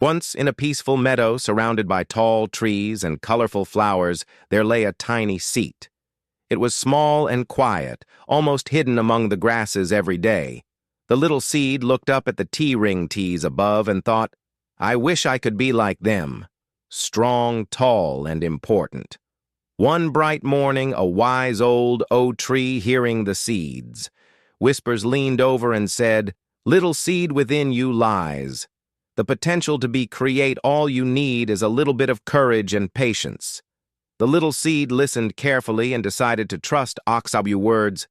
Once, in a peaceful meadow surrounded by tall trees and colorful flowers, there lay a tiny seat. It was small and quiet, almost hidden among the grasses every day. The little seed looked up at the tea-ring teas above and thought, "I wish I could be like them, strong, tall, and important." One bright morning, a wise old oak tree, hearing the seeds, whispers leaned over and said, "Little seed, within you lies. The potential to create all you need is a little bit of courage and patience." The little seed listened carefully and decided to trust Oxabu's words.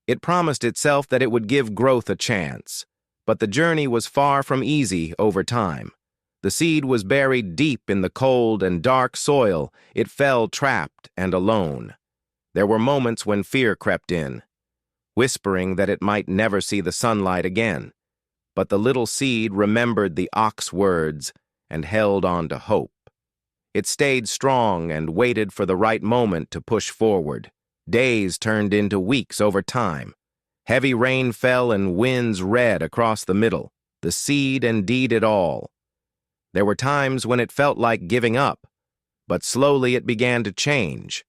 It promised itself that it would give growth a chance. But the journey was far from easy over time. The seed was buried deep in the cold and dark soil. It fell trapped and alone. There were moments when fear crept in, whispering that it might never see the sunlight again. But the little seed remembered the ox's words and held on to hope. It stayed strong and waited for the right moment to push forward. Days turned into weeks over time. Heavy rain fell and winds red across the middle. The seed indeed it all. There were times when it felt like giving up, but slowly it began to change.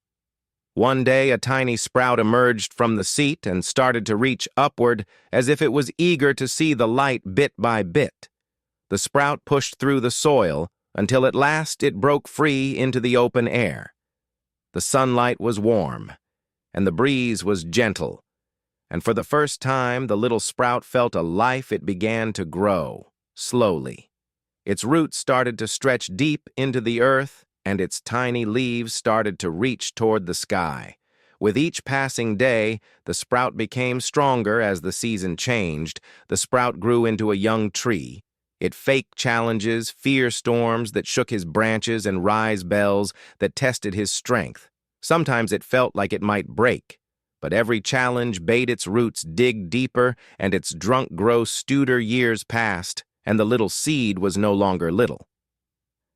One day, a tiny sprout emerged from the seat and started to reach upward as if it was eager to see the light bit by bit. The sprout pushed through the soil until at last it broke free into the open air. The sunlight was warm, and the breeze was gentle, and for the first time the little sprout felt a life. It began to grow, slowly. Its roots started to stretch deep into the earth, and its tiny leaves started to reach toward the sky. With each passing day, the sprout became stronger as the season changed. The sprout grew into a young tree. It faced challenges, fear storms that shook his branches and rise bells that tested his strength. Sometimes it felt like it might break, but every challenge bade its roots dig deeper and its trunk grow stouter. Years passed, and the little seed was no longer little.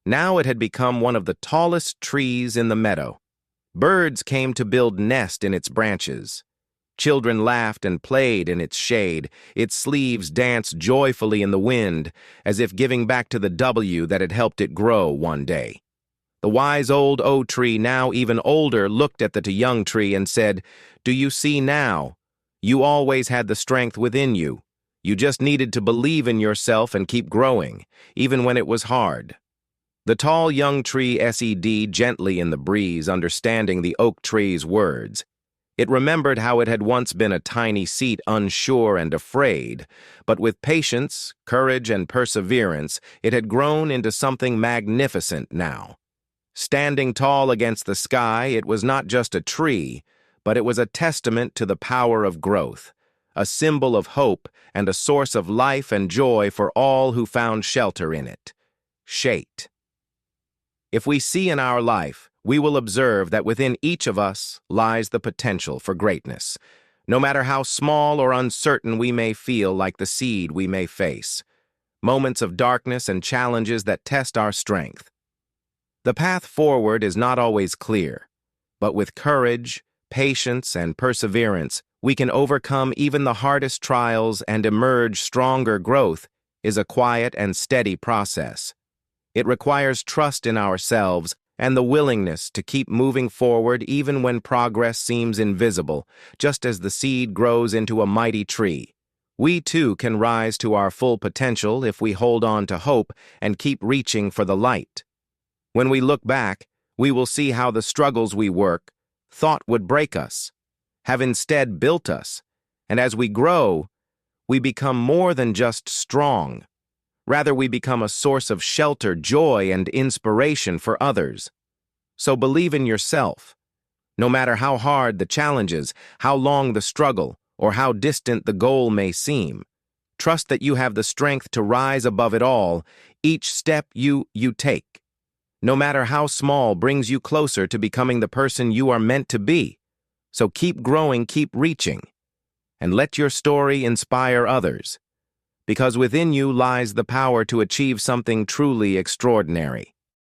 Now it had become one of the tallest trees in the meadow. Birds came to build nests in its branches. Children laughed and played in its shade. Its leaves danced joyfully in the wind, as if giving back to the W that had helped it grow one day. The wise old oak tree, now even older, looked at the young tree and said, "Do you see now? You always had the strength within you. You just needed to believe in yourself and keep growing, even when it was hard." The tall young tree sed gently in the breeze, understanding the oak tree's words. It remembered how it had once been a tiny seed, unsure and afraid, but with patience, courage, and perseverance, it had grown into something magnificent now. Standing tall against the sky, it was not just a tree, but it was a testament to the power of growth, a symbol of hope and a source of life and joy for all who found shelter in it. Shade. If we see in our life, we will observe that within each of us lies the potential for greatness. No matter how small or uncertain we may feel, like the seed we may face, moments of darkness and challenges that test our strength. The path forward is not always clear, but with courage, patience, and perseverance, we can overcome even the hardest trials and emerge stronger. Growth is a quiet and steady process. It requires trust in ourselves and the willingness to keep moving forward even when progress seems invisible. Just as the seed grows into a mighty tree, we too can rise to our full potential if we hold on to hope and keep reaching for the light. When we look back, we will see how the struggles we thought would break us have instead built us, and as we grow, we become more than just strong. Rather, we become a source of shelter, joy, and inspiration for others. So believe in yourself. No matter how hard the challenges, how long the struggle, or how distant the goal may seem, trust that you have the strength to rise above it all. Each step you take, no matter how small, brings you closer to becoming the person you are meant to be. So keep growing, keep reaching, and let your story inspire others, because within you lies the power to achieve something truly extraordinary.